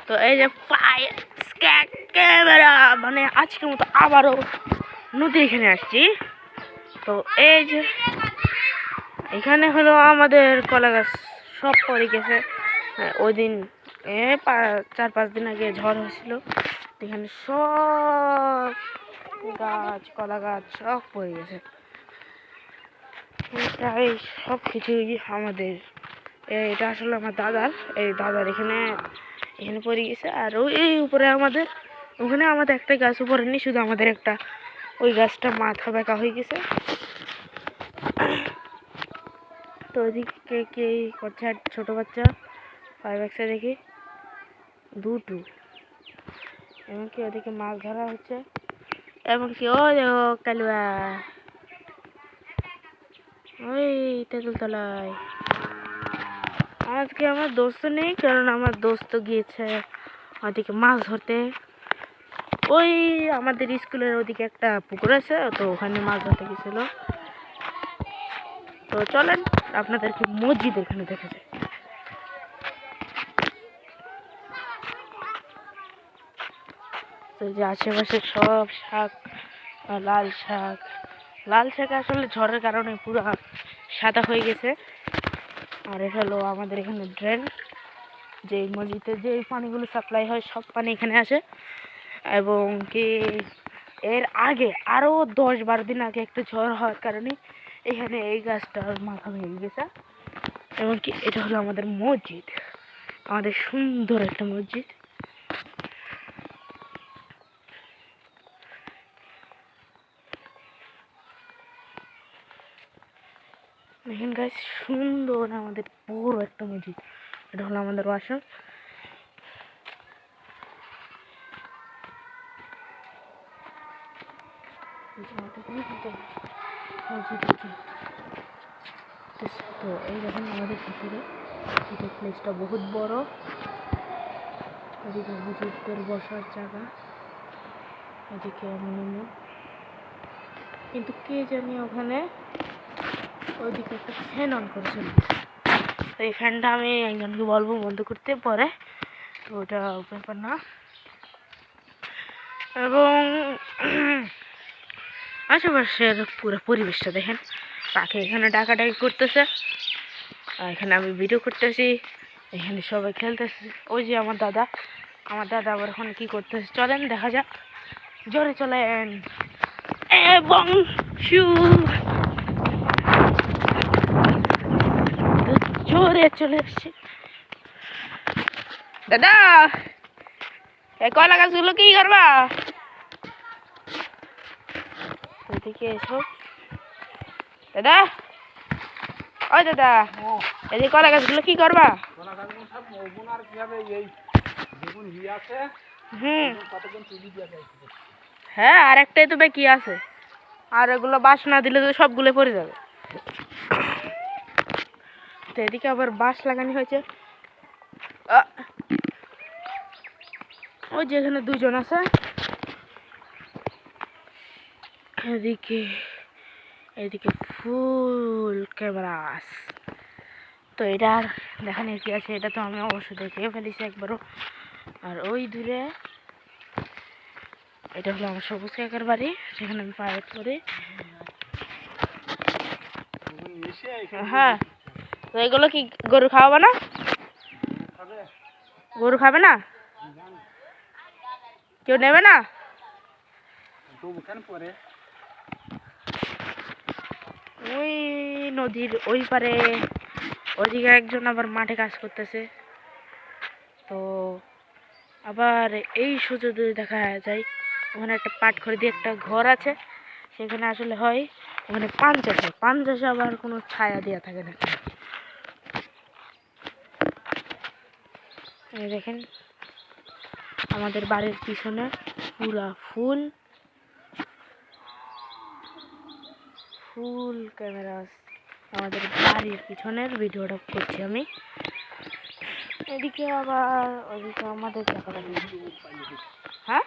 তো এই যে ফায়ার ক্যামেরা মানে আজকের মতো আবারও নদী এখানে আসছি। তো এই যে এখানে হলো আমাদের কলা গাছ সব পড়ে গেছে। ওই দিন 4-5 দিন আগে ঝড় হয়েছিল, এখানে সব গাছ কলা গাছ সব পড়ে গেছে। প্রায় সব কিছুই আমাদের, এটা আসলে আমার দাদার, এই দাদার এখানে পড়ে গেছে। আর ওই উপরে আমাদের, ওখানে আমাদের একটা গাছ উপরে নেই, শুধু আমাদের একটা ওই গাছটা মাথা বেঁকা হয়ে গেছে। তো ওইদিকে কে করছে ছোট বাচ্চা 5 দেখি দুটো, এমনকি ওদিকে মাছ ধরা হচ্ছে, এমনকি ওই কালুয়া ওই তেঁতুল তলায়। আজকে আমার দোস্ত নেই, কারণ আমার দোস্ত গিয়েছে ওদিকে মাছ ধরতে। ওই আমাদের স্কুলের ওদিকে একটা পুকুর আছে, তো ওখানে মাছ ধরতে গেছিল। তো চলেন আপনাদেরকে মসজিদ এখানে দেখা যায়। তো যে আশেপাশে সব শাক, লাল শাক আসলে ঝড়ের কারণে পুরো সাদা হয়ে গেছে। আর এটা হলো আমাদের এখানে ড্রেন, যে মসজিদে যে পানিগুলো সাপ্লাই হয় সব পানি এখানে আসে। এবং কি এর আগে আরও 10-12 দিন আগে একটা ঝড় হওয়ার কারণে এখানে এই গাছটার মাথা ভেঙে গেছে। এমনকি এটা হলো আমাদের মসজিদ, আমাদের সুন্দর একটা মসজিদ। দেখেন গাছ সুন্দর আমাদের বড় একটা মসজিদ, এটা হলো আমাদের বাসা। তো এই দেখেন আমাদের ভিতরে এটা প্লেসটা বহুত বড়, এদিকে হুজুরদের বসার জায়গা, এদিকে এমন কিন্তু কে জানি ওখানে ওইদিকে একটা ফ্যান অন করেছিল। তো এই ফ্যানটা আমি একজনকে বলবো বন্ধ করতে পরে, তো ওটা ব্যাপার না। এবং আশেপাশের পুরো পরিবেশটা দেখেন, পাখি এখানে ডাকাডাকি করতেছে, আর এখানে আমি ভিডিও করতেছি, এখানে সবাই খেলতেছে। ওই যে আমার দাদা আবার ওখানে কি করতেছে চলেন দেখা যাক, জোরে চলেন। এবং জোরে চলে আসছে। দাদা এই কলা গাছগুলো কি করবা? ওইদিকে এসো দাদা, ওই দাদা এই কলা গাছগুলো কি করবা? হ্যাঁ, আর একটাই তো বাকি আছে, আর এগুলো বাঁশ না দিলে তো সবগুলো পড়ে যাবে। তো এদিকে আবার বাঁশ লাগানো হয়েছে। ওই যে এখানে 2 জন আছে, এদিকে ফুল ক্যামেরা। তো এটা দেখানোর কি আছে, এটা তো আমি অবশ্যই দেখে ফেলেছি একবারও। আর ওই দূরে এটা হলো আমার সবুজ কাকার বাড়ি, সেখানে আমি পাইলট করি। হ্যাঁ, তো এগুলো কি গরু খাওয়াবে না? গরু খাবে না? কেউ নেবে না? ওই নদীর ওই পারে ওইদিকে একজন আবার মাঠে কাজ করতেছে। তো আবার এই সুযোগে দেখা যায় ওখানে একটা পাট খড়ি দিয়ে একটা ঘর আছে, সেখানে আসলে হয় ওখানে পান চাষে আবার কোনো ছায়া দেওয়া থাকে না। এই দেখেন আমাদের বাড়ির পিছনে পুরা ফুল ক্যামেরা, আমাদের বাড়ির পিছনের ভিডিওটা করছি আমি। এদিকে আবার ওইদিকে আমাদের জায়গাটা, হ্যাঁ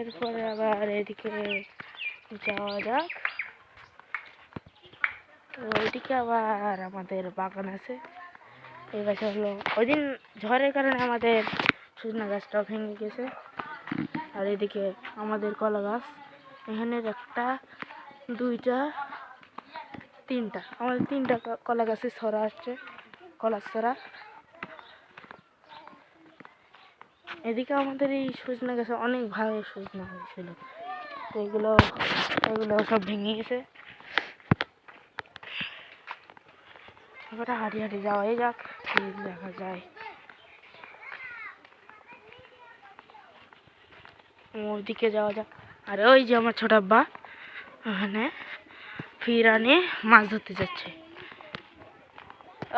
এরপরে আবার এদিকে যাওয়া যাক। তো ওইদিকে আবার আমাদের বাগান আছে, এই পাশে হলো ওই দিন ঝড়ের কারণে আমাদের সজনা গাছটাও ভেঙে গেছে। আর এদিকে আমাদের কলা গাছ, এখানের একটা, দুইটা, তিনটা, আমাদের তিনটা কলা গাছে ছড়া আসছে, কলার ছড়া। এদিকে আমাদের এই সজনা গাছে অনেক ভাবে সজনা হয়েছিল, তো এগুলো সব ভেঙে গেছে। এবারে হাঁটি হাঁটি যাওয়াই যাক, কি দেখা যায়। ওদিকে যাওয়া যাক। আর ওই যে আমার ছোট আব্বা ওখানে ফিরানে মাছ ধরতে যাচ্ছে।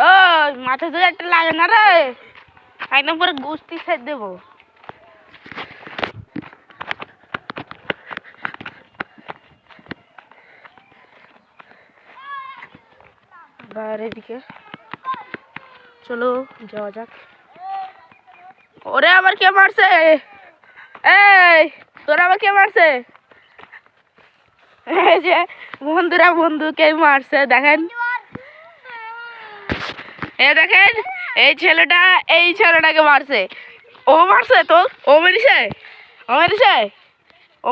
ওই মাথা ধরে একটা লাগে না রে, একদম পরে গুস্তি ছেড়ে দেবো। আর এদিকে চলো যাওয়া যাক। ওরে আবার কে মারছে? এই তোরা আবার কে মারছে? এই যে বন্ধুরা বন্ধুকে মারছে, দেখেন। দেখেন এই ছেলেটাকে মারছে। ও মারছে তো? ও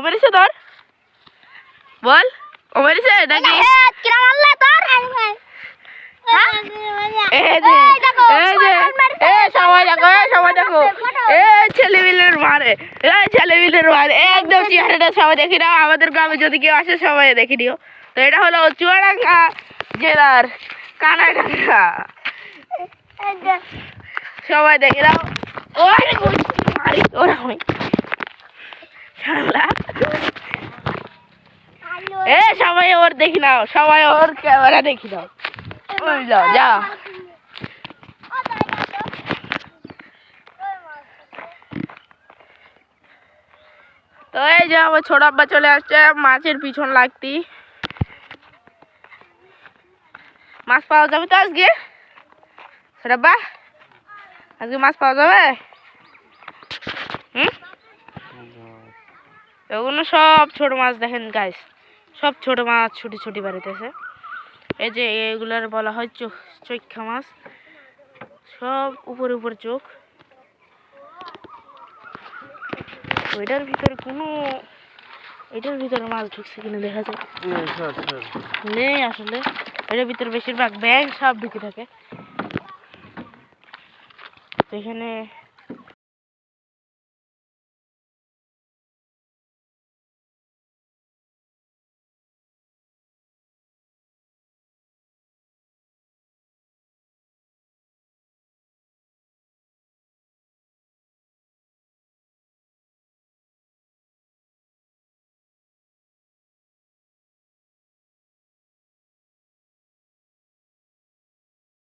মেরেছে তোর? বল, ও মেরেছে নাকি? সবাই দেখো ছেলেমিলের মারে, একদম চেহারাটা সবাই দেখি নাও। আমাদের গ্রামে যদি কেউ আসে সবাই দেখি নিও। তো এটা হলো চুয়াডাঙ্গা জেলার কানাডাঙ্গা, সবাই দেখে নাও। সবাই ওর দেখি নাও, সবাই ওর ক্যামেরা দেখি নাও। যা তো এই যে আমার ছোট আব্বা চলে আসছে মাছের পিছন লাগতি। মাছ পাওয়া যাবে তো আজকে? ছোট আব্বা আজকে মাছ পাওয়া যাবে? এগুলো সব ছোট মাছ, দেখেন গাইস, সব ছোট মাছ ছুটি ছুটি বাড়িতেছে। এই যে এগুলার বলা হয় চৈক্ষা মাছ, সব উপরে উপরে চোখ। এটার ভিতরে মাছ ঢুকছে কিনা দেখা যায়। নেই আসলে, এটার ভিতরে বেশিরভাগ ব্যাঙ সব ঢুকে থাকে। এখানে